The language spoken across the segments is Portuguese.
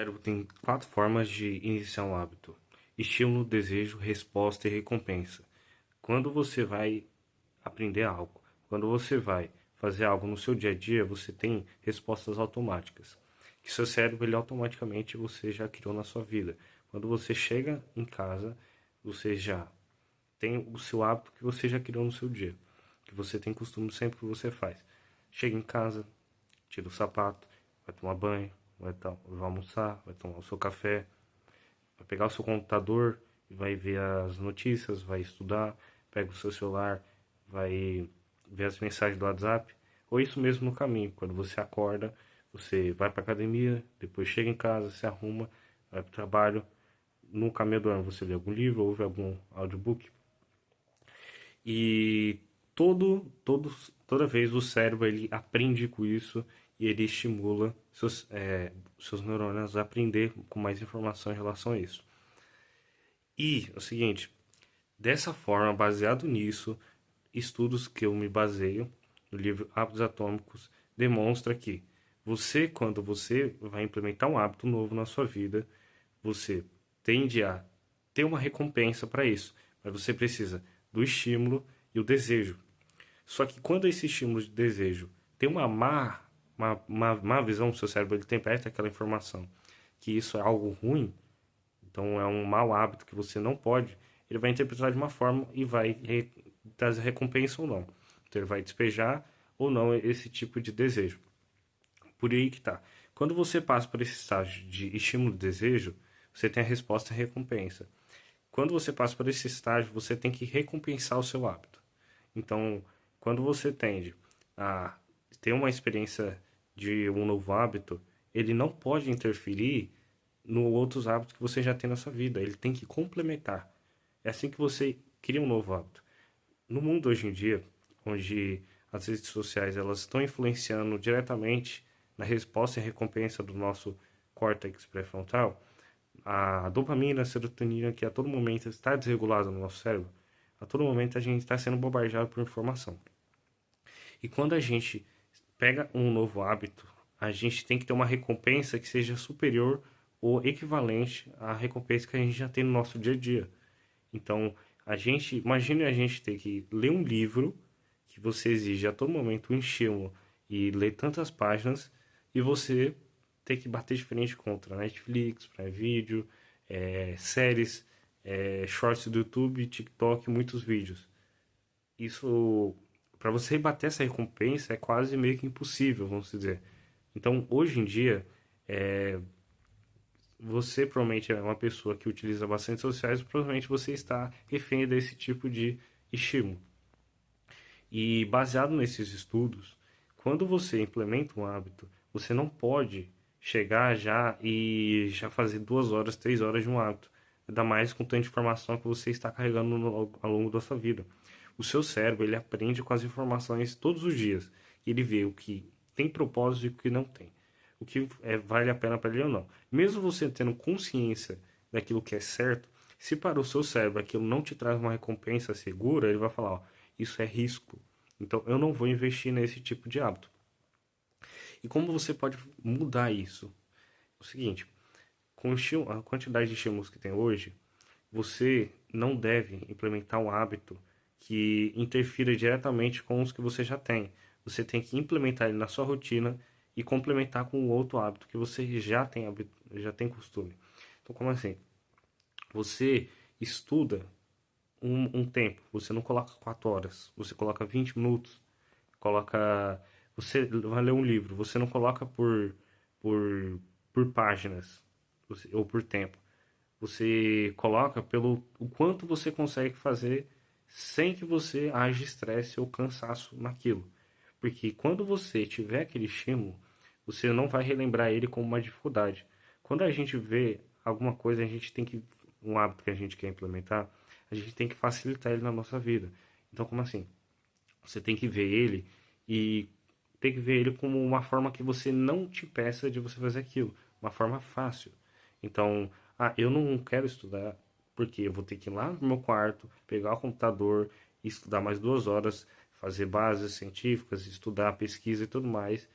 Cérebro tem 4 formas de iniciar um hábito: estímulo, desejo, resposta e recompensa. Quando você vai aprender algo, quando você vai fazer algo no seu dia a dia, você tem respostas automáticas, que seu cérebro ele automaticamente você já criou na sua vida. Quando você chega em casa, você já tem o seu hábito que você já criou no seu dia, que você tem costume sempre que você faz. Chega em casa, tira o sapato, vai tomar banho, vai almoçar, vai tomar o seu café, vai pegar o seu computador e vai ver as notícias, vai estudar, pega o seu celular, vai ver as mensagens do WhatsApp, ou isso mesmo no caminho. Quando você acorda, você vai para academia, depois chega em casa, se arruma, vai para o trabalho. No caminho do ano você lê algum livro, ouve algum audiobook. E toda vez o cérebro ele aprende com isso e ele estimula seus neurônios a aprender com mais informação em relação a isso. E é o seguinte, dessa forma, baseado nisso, estudos que eu me baseio no livro Hábitos Atômicos demonstra que quando você vai implementar um hábito novo na sua vida, você tende a ter uma recompensa para isso, mas você precisa do estímulo e o desejo. Só que quando esse estímulo de desejo tem uma má visão, o seu cérebro ele interpreta aquela informação que isso é algo ruim, então é um mau hábito que você não pode, ele vai interpretar de uma forma e vai trazer recompensa ou não. Então ele vai despejar ou não esse tipo de desejo. Por aí que tá. Quando você passa por esse estágio de estímulo e desejo, você tem a resposta e a recompensa. Quando você passa por esse estágio, você tem que recompensar o seu hábito. Então, quando você tende a ter uma experiência de um novo hábito, ele não pode interferir no outros hábitos que você já tem na sua vida. Ele tem que complementar. É assim que você cria um novo hábito. No mundo hoje em dia, onde as redes sociais elas estão influenciando diretamente na resposta e recompensa do nosso córtex pré-frontal, a dopamina, a serotonina, que a todo momento está desregulada no nosso cérebro, a todo momento a gente está sendo bombardeado por informação. E quando a gente pega um novo hábito, a gente tem que ter uma recompensa que seja superior ou equivalente à recompensa que a gente já tem no nosso dia a dia. Então, imagine a gente ter que ler um livro que você exige a todo momento um estímulo e ler tantas páginas e você ter que bater de frente contra Netflix, Prime Video, séries, shorts do YouTube, TikTok, muitos vídeos. Isso, para você bater essa recompensa, é quase meio que impossível, vamos dizer. Então, hoje em dia, você provavelmente é uma pessoa que utiliza bastante sociais, provavelmente você está refém desse tipo de estímulo. E baseado nesses estudos, quando você implementa um hábito, você não pode chegar já fazer 2 horas, 3 horas de um hábito. Ainda mais com tanta informação que você está carregando ao longo da sua vida. O seu cérebro, ele aprende com as informações todos os dias. Ele vê o que tem propósito e o que não tem. O que vale a pena para ele ou não. Mesmo você tendo consciência daquilo que é certo, se para o seu cérebro aquilo não te traz uma recompensa segura, ele vai falar, ó, isso é risco. Então eu não vou investir nesse tipo de hábito. E como você pode mudar isso? É o seguinte, com a quantidade de estímulos que tem hoje, você não deve implementar um hábito que interfira diretamente com os que você já tem. Você tem que implementar ele na sua rotina e complementar com outro hábito que você já tem costume. Então, como assim? Você estuda um tempo, você não coloca 4 horas, você coloca 20 minutos, coloca. Você vai ler um livro, você não coloca por, por páginas ou por tempo. Você coloca pelo o quanto você consegue fazer sem que você haja estresse ou cansaço naquilo. Porque quando você tiver aquele estímulo, você não vai relembrar ele como uma dificuldade. Quando a gente vê alguma coisa, a gente tem que um hábito que a gente quer implementar, a gente tem que facilitar ele na nossa vida. Então, como assim? Você tem que ver ele e tem que ver ele como uma forma que você não te peça de você fazer aquilo, uma forma fácil. Então, eu não quero estudar porque eu vou ter que ir lá no meu quarto, pegar o computador e estudar mais 2 horas, fazer bases científicas, estudar pesquisa e tudo mais.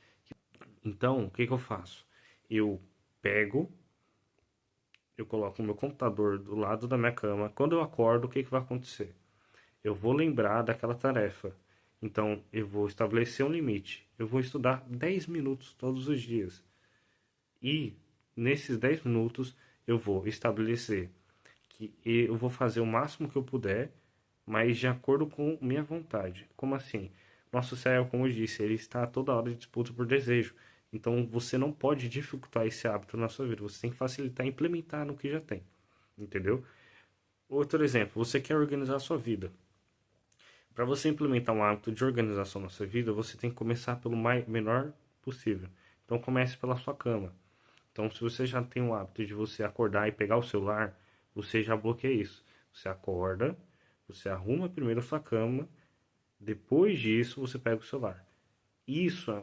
Então, o que que eu faço? Eu pego eu coloco o meu computador do lado da minha cama. Quando eu acordo, o que que vai acontecer? Eu vou lembrar daquela tarefa. Então, eu vou estabelecer um limite. Eu vou estudar 10 minutos todos os dias. E nesses 10 minutos, eu vou estabelecer que eu vou fazer o máximo que eu puder, mas de acordo com minha vontade. Como assim? Nosso cérebro, como eu disse, ele está toda hora em disputa por desejo. Então, você não pode dificultar esse hábito na sua vida. Você tem que facilitar e implementar no que já tem. Entendeu? Outro exemplo, você quer organizar a sua vida. Para você implementar um hábito de organização na sua vida, você tem que começar pelo menor possível. Então comece pela sua cama. Então, se você já tem o hábito de você acordar e pegar o celular, você já bloqueia isso. Você acorda, você arruma primeiro a sua cama, depois disso você pega o celular. Isso é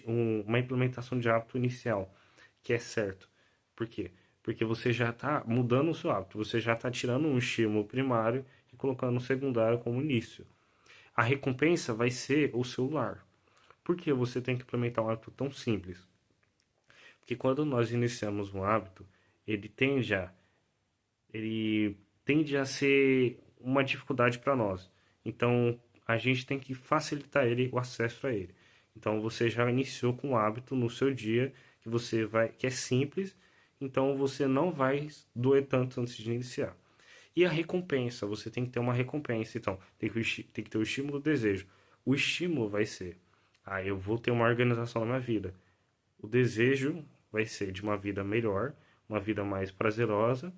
uma implementação de hábito inicial, que é certo. Por quê? Porque você já está mudando o seu hábito, você já está tirando um estímulo primário e colocando um secundário como início. A recompensa vai ser o celular. Por que você tem que implementar um hábito tão simples? Porque quando nós iniciamos um hábito, ele tende a, ele tende a ser uma dificuldade para nós. Então, a gente tem que facilitar ele, o acesso a ele. Então, você já iniciou com um hábito no seu dia que é simples, então você não vai doer tanto antes de iniciar. E a recompensa, você tem que ter uma recompensa. Então, tem que ter o estímulo do desejo. O estímulo vai ser, eu vou ter uma organização na minha vida. O desejo vai ser de uma vida melhor, uma vida mais prazerosa,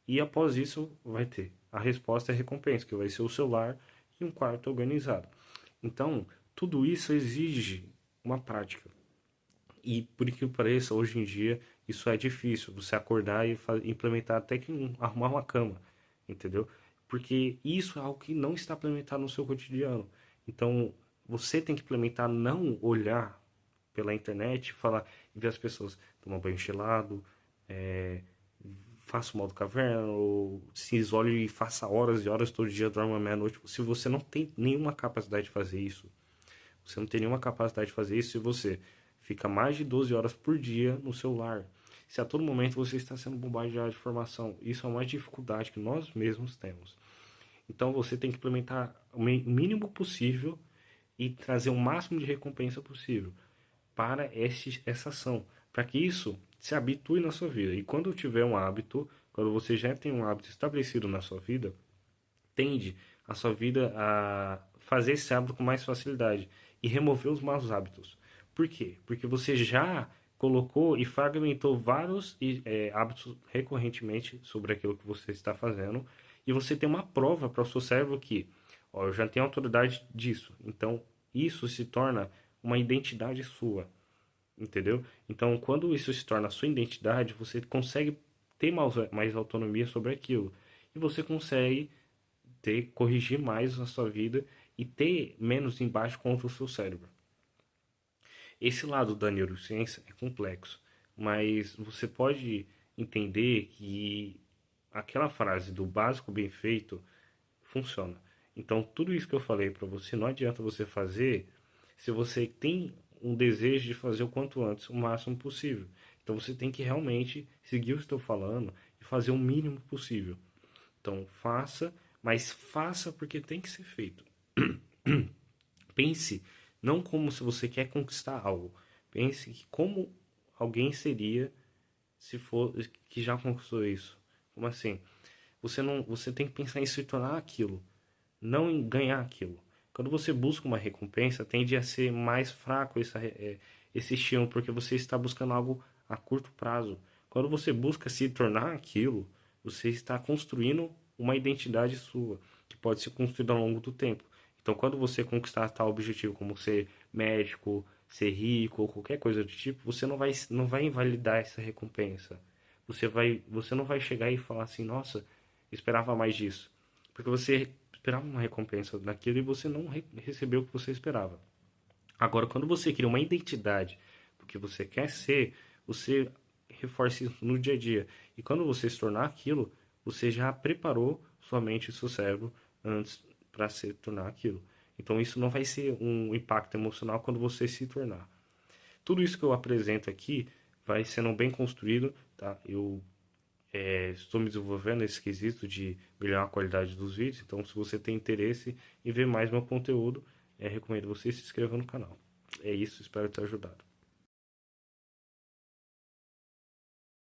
e após isso vai ter a resposta e a recompensa, que vai ser o celular e um quarto organizado. Então, tudo isso exige uma prática. E por que pareça, hoje em dia, isso é difícil, você acordar e implementar até que arrumar uma cama, entendeu? Porque isso é algo que não está implementado no seu cotidiano. Então, você tem que implementar, não olhar pela internet, falar e ver as pessoas tomar banho gelado, é, faça o modo caverna, ou se isole e faça horas e horas todo dia, dorme à meia-noite. Se você não tem nenhuma capacidade de fazer isso, você não tem nenhuma capacidade de fazer isso se você fica mais de 12 horas por dia no celular. Se a todo momento você está sendo bombardeado de informação, isso é uma dificuldade que nós mesmos temos. Então você tem que implementar o mínimo possível e trazer o máximo de recompensa possível para essa ação, para que isso se habitue na sua vida. E quando tiver um hábito, quando você já tem um hábito estabelecido na sua vida, tende a sua vida a fazer esse hábito com mais facilidade e remover os maus hábitos. Por quê? Porque você já colocou e fragmentou vários hábitos recorrentemente sobre aquilo que você está fazendo e você tem uma prova para o seu cérebro que, ó, eu já tenho autoridade disso. Então, isso se torna uma identidade sua, entendeu? Então, quando isso se torna a sua identidade, você consegue ter mais autonomia sobre aquilo. E você consegue corrigir mais na sua vida e ter menos embate contra o seu cérebro. Esse lado da neurociência é complexo, mas você pode entender que aquela frase do básico bem feito funciona. Então, tudo isso que eu falei para você, não adianta você fazer se você tem um desejo de fazer o quanto antes, o máximo possível. Então, você tem que realmente seguir o que eu estou falando e fazer o mínimo possível. Então, faça, mas faça porque tem que ser feito. Pense não como se você quer conquistar algo. Pense que como alguém seria se for que já conquistou isso. Como assim? Você tem que pensar em se tornar aquilo, não em ganhar aquilo. Quando você busca uma recompensa, tende a ser mais fraco esse estímulo, porque você está buscando algo a curto prazo. Quando você busca se tornar aquilo, você está construindo uma identidade sua, que pode ser construída ao longo do tempo. Então, quando você conquistar tal objetivo, como ser médico, ser rico ou qualquer coisa do tipo, você não vai invalidar essa recompensa. Você não vai chegar e falar assim, nossa, esperava mais disso. Porque você esperava uma recompensa daquilo e você não recebeu o que você esperava. Agora, quando você cria uma identidade do que você quer ser, você reforça isso no dia a dia. E quando você se tornar aquilo, você já preparou sua mente e seu cérebro antes para se tornar aquilo. Então, isso não vai ser um impacto emocional quando você se tornar. Tudo isso que eu apresento aqui vai sendo bem construído, tá? Eu estou me desenvolvendo nesse quesito de melhorar a qualidade dos vídeos. Então, se você tem interesse em ver mais meu conteúdo, recomendo você se inscrever no canal. É isso, espero ter ajudado.